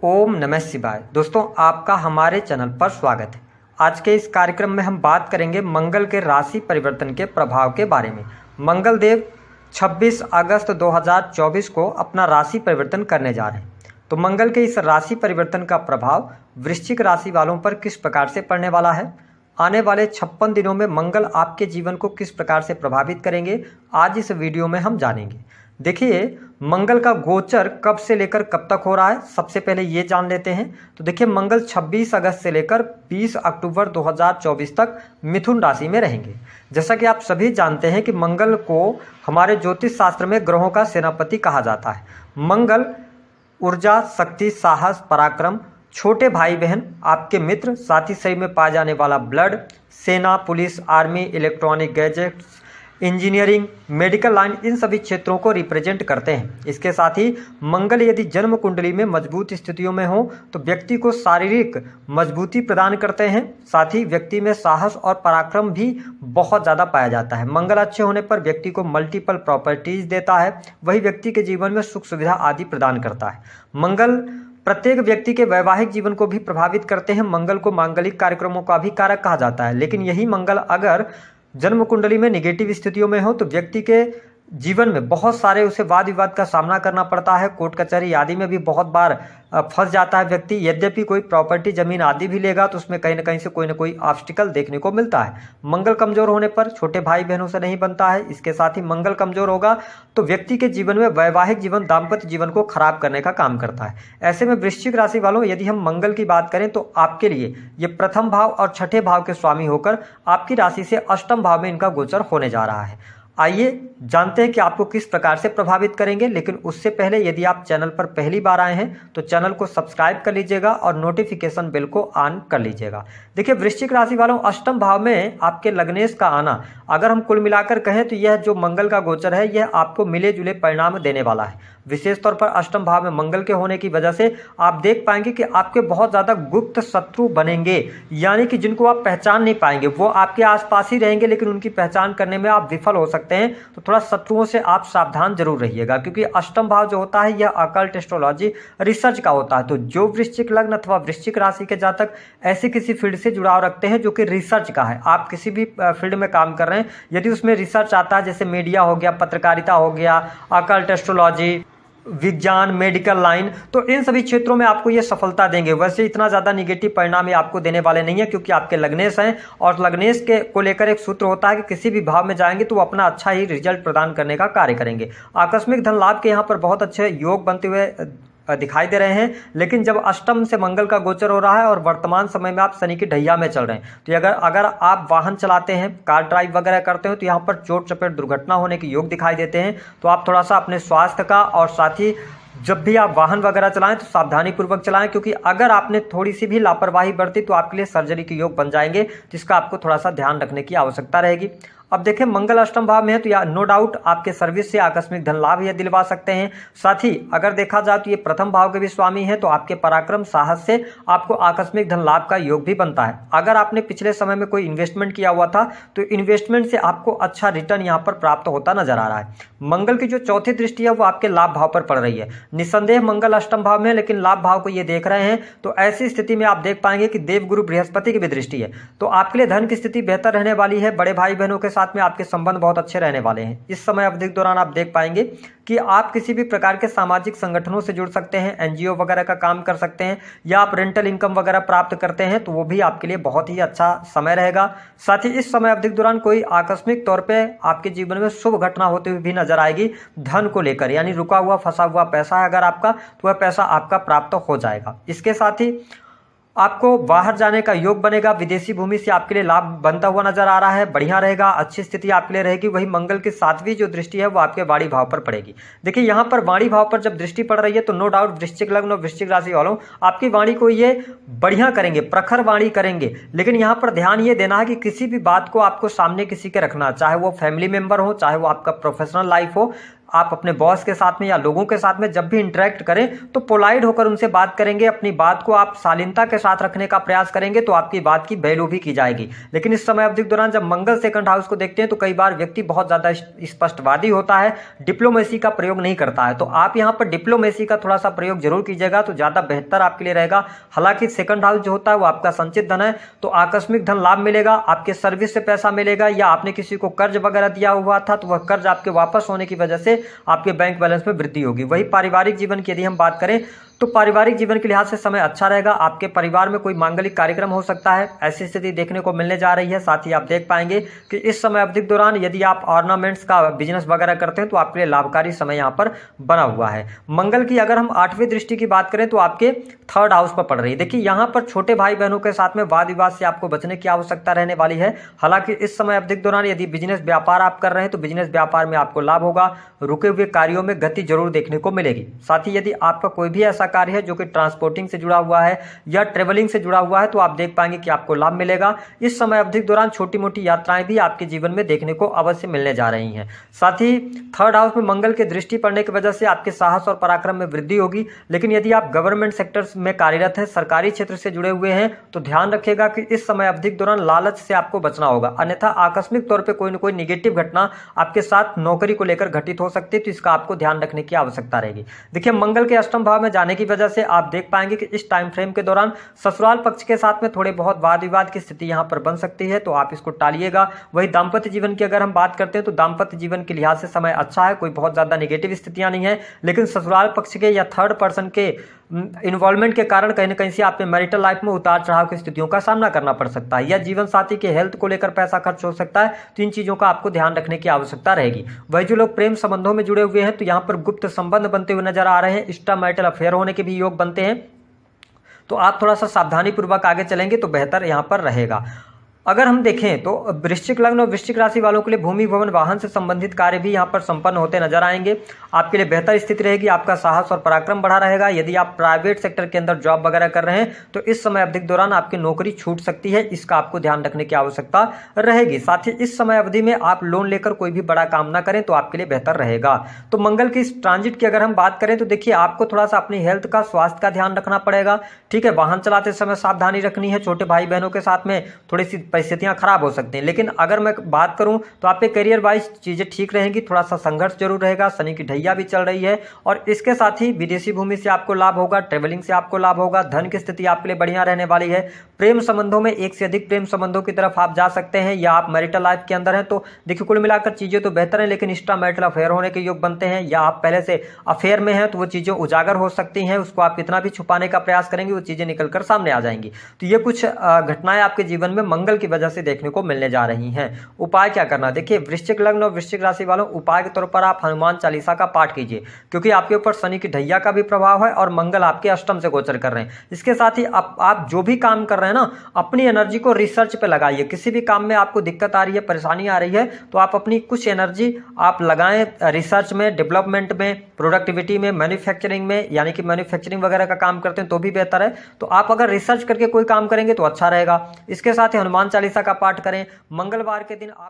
ओम नमः शिवाय। दोस्तों, आपका हमारे चैनल पर स्वागत है। आज के इस कार्यक्रम में हम बात करेंगे मंगल के राशि परिवर्तन के प्रभाव के बारे में। मंगल देव 26 अगस्त 2024 को अपना राशि परिवर्तन करने जा रहे हैं। तो मंगल के इस राशि परिवर्तन का प्रभाव वृश्चिक राशि वालों पर किस प्रकार से पड़ने वाला है, आने वाले 56 दिनों में मंगल आपके जीवन को किस प्रकार से प्रभावित करेंगे, आज इस वीडियो में हम जानेंगे। देखिए, मंगल का गोचर कब से लेकर कब तक हो रहा है, सबसे पहले ये जान लेते हैं। तो देखिए, मंगल 26 अगस्त से लेकर 20 अक्टूबर 2024 तक मिथुन राशि में रहेंगे। जैसा कि आप सभी जानते हैं कि मंगल को हमारे ज्योतिष शास्त्र में ग्रहों का सेनापति कहा जाता है। मंगल ऊर्जा, शक्ति, साहस, पराक्रम, छोटे भाई बहन, आपके मित्र, साथ ही शरीर में पाए जाने वाला ब्लड, सेना, police, army, electronic gadgets, engineering, medical line, इन सभी क्षेत्रों को रिप्रेजेंट करते हैं। इसके साथ ही मंगल यदि जन्म कुंडली में मजबूत स्थितियों में हो तो व्यक्ति को शारीरिक मजबूती प्रदान करते हैं। साथ ही व्यक्ति में साहस और पराक्रम भी बहुत ज़्यादा पाया जाता है। मंगल अच्छे होने पर व्यक्ति को मल्टीपल प्रॉपर्टीज देता है, वही व्यक्ति के जीवन में सुख सुविधा आदि प्रदान करता है। मंगल प्रत्येक व्यक्ति के वैवाहिक जीवन को भी प्रभावित करते हैं। मंगल को मांगलिक कार्यक्रमों का भी कारक कहा जाता है। लेकिन यही मंगल अगर जन्म कुंडली में निगेटिव स्थितियों में हो तो व्यक्ति के जीवन में बहुत सारे उसे वाद विवाद का सामना करना पड़ता है। कोर्ट कचहरी आदि में भी बहुत बार फंस जाता है व्यक्ति। यद्यपि कोई प्रॉपर्टी जमीन आदि भी लेगा तो उसमें कहीं ना कहीं से कोई ना कोई ऑब्स्टिकल देखने को मिलता है। मंगल कमजोर होने पर छोटे भाई बहनों से नहीं बनता है। इसके साथ ही मंगल कमजोर होगा तो व्यक्ति के जीवन में वैवाहिक जीवन, दाम्पत्य जीवन को खराब करने का काम करता है। ऐसे में वृश्चिक राशि वालों, यदि हम मंगल की बात करें तो आपके लिए ये प्रथम भाव और छठे भाव के स्वामी होकर आपकी राशि से अष्टम भाव में इनका गोचर होने जा रहा है। आइए जानते हैं कि आपको किस प्रकार से प्रभावित करेंगे। लेकिन उससे पहले यदि आप चैनल पर पहली बार आए हैं तो चैनल को सब्सक्राइब कर लीजिएगा और नोटिफिकेशन बेल को ऑन कर लीजिएगा। देखिए, वृश्चिक राशि वालों, अष्टम भाव में आपके लग्नेश का आना, अगर हम कुल मिलाकर कहें तो यह जो मंगल का गोचर है यह आपको मिले जुले परिणाम देने वाला है। विशेष तौर पर अष्टम भाव में मंगल के होने की वजह से आप देख पाएंगे कि आपके बहुत ज़्यादा गुप्त शत्रु बनेंगे, यानी कि जिनको आप पहचान नहीं पाएंगे। वो आपके आसपास ही रहेंगे लेकिन उनकी पहचान करने में आप विफल हो सकते हैं। तो थोड़ा शत्रुओं से आप सावधान जरूर रहिएगा, क्योंकि अष्टम भाव जो होता है यह अकल्ट, एस्ट्रोलॉजी, रिसर्च का होता है। तो जो वृश्चिक लग्न अथवा वृश्चिक राशि के जातक ऐसे किसी फील्ड से जुड़ाव रखते हैं जो कि रिसर्च का है, आप किसी भी फील्ड में काम कर रहे हैं, यदि उसमें रिसर्च आता है, जैसे मीडिया हो गया, पत्रकारिता हो गया, अकल्ट, एस्ट्रोलॉजी, विज्ञान, मेडिकल लाइन, तो इन सभी क्षेत्रों में आपको ये सफलता देंगे। वैसे इतना ज़्यादा निगेटिव परिणाम ये आपको देने वाले नहीं है, क्योंकि आपके लग्नेश हैं और लग्नेश के को लेकर एक सूत्र होता है कि किसी भी भाव में जाएंगे तो वो अपना अच्छा ही रिजल्ट प्रदान करने का कार्य करेंगे। आकस्मिक धन लाभ के यहाँ पर बहुत अच्छे योग बनते हुए दिखाई दे रहे हैं। लेकिन जब अष्टम से मंगल का गोचर हो रहा है और वर्तमान समय में आप शनि की ढैया में चल रहे हैं, तो अगर आप वाहन चलाते हैं, कार ड्राइव वगैरह करते हो, तो यहाँ पर चोट चपेट दुर्घटना होने के योग दिखाई देते हैं। तो आप थोड़ा सा अपने स्वास्थ्य का, और साथ ही जब भी आप वाहन वगैरह चलाएं तो सावधानी पूर्वक चलाएं, क्योंकि अगर आपने थोड़ी सी भी लापरवाही बरती तो आपके लिए सर्जरी के योग बन जाएंगे, जिसका आपको थोड़ा सा ध्यान रखने की आवश्यकता रहेगी। अब देखें, मंगल अष्टम भाव में है तो नो डाउट आपके सर्विस से आकस्मिक धन लाभ यह दिलवा सकते हैं। साथ ही अगर देखा जाए तो ये प्रथम भाव के भी स्वामी हैं, तो आपके पराक्रम, साहस से आपको आकस्मिक धन लाभ का योग भी बनता है। अगर आपने पिछले समय में कोई इन्वेस्टमेंट किया हुआ था तो इन्वेस्टमेंट से आपको अच्छा रिटर्न यहाँ पर प्राप्त होता नजर आ रहा है। मंगल की जो चौथी दृष्टि है वो आपके लाभ भाव पर पड़ रही है। निस्संदेह मंगल अष्टम भाव में, लेकिन लाभ भाव को ये देख रहे हैं, तो ऐसी स्थिति में आप देख पाएंगे कि देवगुरु बृहस्पति की भी दृष्टि है। तो आपके लिए धन की स्थिति बेहतर रहने वाली है। बड़े भाई बहनों के साथ में आपके संबंध बहुत अच्छे रहने वाले हैं। इस समय अवधि के दौरान आप देख पाएंगे कि आप किसी भी प्रकार के सामाजिक संगठनों से जुड़ सकते हैं, एनजीओ वगैरह का काम कर सकते हैं, या आप रेंटल इनकम वगैरह प्राप्त करते हैं, तो वो भी आपके लिए बहुत ही अच्छा समय रहेगा। साथ ही इस समय अवधि के दौरान कोई आकस्मिक तौर पे आपके जीवन में शुभ घटना होती हुई भी नजर आएगी धन को लेकर, यानी रुका हुआ फंसा हुआ पैसा है अगर आपका, तो वह पैसा आपका प्राप्त हो जाएगा। इसके साथ ही आपको बाहर जाने का योग बनेगा। विदेशी भूमि से आपके लिए लाभ बनता हुआ नजर आ रहा है, बढ़िया रहेगा, अच्छी स्थिति आपके लिए रहेगी। वही मंगल की सातवीं जो दृष्टि है वो आपके वाणी भाव पर पड़ेगी। देखिए, यहाँ पर वाणी भाव पर जब दृष्टि पड़ रही है तो नो डाउट वृश्चिक लग्न और वृश्चिक राशि वालों, आपकी वाणी को ये बढ़िया करेंगे, प्रखर वाणी करेंगे। लेकिन यहाँ पर ध्यान ये देना है कि किसी भी बात को आपको सामने किसी के रखना, चाहे वो फैमिली मेंबर हो, चाहे वो आपका प्रोफेशनल लाइफ हो, आप अपने बॉस के साथ में या लोगों के साथ में जब भी इंटरेक्ट करें तो पोलाइट होकर उनसे बात करेंगे, अपनी बात को आप शालीनता के साथ रखने का प्रयास करेंगे तो आपकी बात की वैल्यू भी की जाएगी। लेकिन इस समय अवधि के दौरान जब मंगल सेकंड हाउस को देखते हैं तो कई बार व्यक्ति बहुत ज़्यादा स्पष्टवादी होता है, डिप्लोमेसी का प्रयोग नहीं करता है, तो आप यहाँ पर डिप्लोमेसी का थोड़ा सा प्रयोग जरूर कीजिएगा तो ज़्यादा बेहतर आपके लिए रहेगा। हालांकि सेकंड हाउस जो होता है वो आपका संचित धन है, तो आकस्मिक धन लाभ मिलेगा, आपके सर्विस से पैसा मिलेगा, या आपने किसी को कर्ज वगैरह दिया हुआ था तो वह कर्ज आपके वापस होने की वजह से आपके बैंक बैलेंस में वृद्धि होगी। वही पारिवारिक जीवन की यदि हम बात करें तो पारिवारिक जीवन के लिहाज से समय अच्छा रहेगा। आपके परिवार में कोई मांगलिक कार्यक्रम हो सकता है, ऐसी स्थिति देखने को मिलने जा रही है। साथ ही आप देख पाएंगे कि इस समय अवधि के दौरान यदि आप ऑर्नामेंट्स का बिजनेस वगैरह करते हैं तो आपके लिए लाभकारी समय यहाँ पर बना हुआ है। मंगल की अगर हम 8वीं दृष्टि की बात करें तो आपके 3rd हाउस पर पड़ रही है। देखिए यहाँ पर छोटे भाई बहनों के साथ में वाद विवाद से आपको बचने की आवश्यकता रहने वाली है। हालांकि इस समय अवधि के दौरान यदि बिजनेस व्यापार आप कर रहे हैं तो बिजनेस व्यापार में आपको लाभ होगा, रुके हुए कार्यों में गति जरूर देखने को मिलेगी। साथ ही यदि आपका कोई भी ऐसा कार्य है जो कि ट्रांसपोर्टिंग से जुड़ा हुआ है या ट्रेवलिंग से जुड़ा हुआ है तो आप देख पाएंगे कि आपको लाभ मिलेगा। इस समय अवधि के दौरान छोटी मोटी यात्राएं भी आपके जीवन में देखने को अवश्य मिलने जा रही हैं। साथ ही 3rd हाउस में मंगल की दृष्टि पड़ने की वजह से आपके साहस और पराक्रम में वृद्धि होगी। लेकिन यदि आप गवर्नमेंट सेक्टर्स में कार्यरत हैं, सरकारी क्षेत्र से जुड़े हुए हैं तो ध्यान रखिएगा कि इस समय अवधि के दौरान लालच से आपको बचना होगा, अन्यथा आकस्मिक तौर पर कोई न कोई निगेटिव घटना आपके साथ नौकरी को लेकर घटित हो सकती है, तो इसका आपको ध्यान रखने की आवश्यकता रहेगी। देखिए मंगल के अष्टम भाव में जाने की वजह से आप देख पाएंगे कि इस टाइम फ्रेम के दौरान ससुराल पक्ष के साथ में थोड़े बहुत वाद विवाद की स्थिति यहां पर बन सकती है, तो आप इसको टालिएगा। वही दाम्पत्य जीवन की अगर हम बात करते हैं तो दाम्पत्य जीवन के लिहाज से समय अच्छा है, कोई बहुत ज्यादा नेगेटिव स्थितियां नहीं है। लेकिन ससुराल पक्ष के या 3rd पर्सन के इन्वॉल्वमेंट के कारण कहीं ना कहीं से आपके मैरिटल लाइफ में उतार चढ़ाव की स्थितियों का सामना करना पड़ सकता है, या जीवन साथी के हेल्थ को लेकर पैसा खर्च हो सकता है, तो इन चीजों का आपको ध्यान रखने की आवश्यकता रहेगी। वही जो लोग प्रेम संबंधों में जुड़े हुए हैं तो यहाँ पर गुप्त संबंध बनते हुए नजर आ रहे हैं, एक्स्ट्रा मैरिटल अफेयर होने के भी योग बनते हैं, तो आप थोड़ा सा सावधानी पूर्वक आगे चलेंगे तो बेहतर यहाँ पर रहेगा। अगर हम देखें तो वृश्चिक लग्न और वृश्चिक राशि वालों के लिए भूमि भवन वाहन से संबंधित कार्य भी यहाँ पर संपन्न होते नजर आएंगे। आपके लिए बेहतर स्थिति रहेगी, आपका साहस और पराक्रम बढ़ा रहेगा। यदि आप प्राइवेट सेक्टर के अंदर जॉब वगैरह कर रहे हैं तो इस समय अवधि के दौरान आपकी नौकरी छूट सकती है, इसका आपको ध्यान रखने की आवश्यकता रहेगी। साथ ही इस समय अवधि में आप लोन लेकर कोई भी बड़ा काम ना करें तो आपके लिए बेहतर रहेगा। तो मंगल की इस ट्रांजिट की अगर हम बात करें तो देखिए आपको थोड़ा सा अपनी हेल्थ का, स्वास्थ्य का ध्यान रखना पड़ेगा, ठीक है। वाहन चलाते समय सावधानी रखनी है, छोटे भाई बहनों के साथ में थोड़ी सी परिस्थितियां खराब हो सकती हैं। लेकिन अगर मैं बात करूं तो आपके करियर वाइज चीजें ठीक रहेंगी, थोड़ा सा संघर्ष जरूर रहेगा, शनि की ढैया भी चल रही है और इसके साथ ही विदेशी भूमि से आपको लाभ होगा, ट्रेवलिंग से आपको लाभ होगा, धन की स्थिति आपके लिए बढ़िया रहने वाली है। प्रेम संबंधों में एक से अधिक प्रेम संबंधों की तरफ आप जा सकते हैं, या आप मैरिटल लाइफ के अंदर हैं तो देखिए कुल मिलाकर चीजें तो बेहतर है, लेकिन एक्स्ट्रा मैरिटल अफेयर होने के योग बनते हैं, या आप पहले से अफेयर में हैं तो वो चीजें उजागर हो सकती हैं, उसको आप कितना भी छुपाने का प्रयास करेंगे वो चीजें निकलकर सामने आ जाएंगी। तो ये कुछ घटनाएं आपके जीवन में मंगल की वजह से देखने को मिलने जा रही हैं। उपाय क्या करना, देखिए वृश्चिक लग्न और वृश्चिक राशि वालों, उपाय के तौर पर आप हनुमान चालीसा का पाठ कीजिए, क्योंकि आपके ऊपर शनि की ढैया का भी प्रभाव है और मंगल आपके अष्टम से गोचर कर रहे हैं। इसके साथ ही आप जो भी काम कर रहे हैं ना, अपनी एनर्जी को रिसर्च पे लगाइए। किसी भी काम में आपको दिक्कत आ रही है, परेशानी आ रही है, तो आप अपनी कुछ एनर्जी आप लगाएं रिसर्च में, डेवलपमेंट में, प्रोडक्टिविटी में, मैन्युफैक्चरिंग में, यानी कि मैन्युफैक्चरिंग वगैरह का काम करते हैं तो भी बेहतर है। तो आप अगर रिसर्च करके कोई काम करेंगे तो अच्छा रहेगा। इसके साथ ही हनुमान चालीसा का पाठ करें। मंगलवार के दिन आप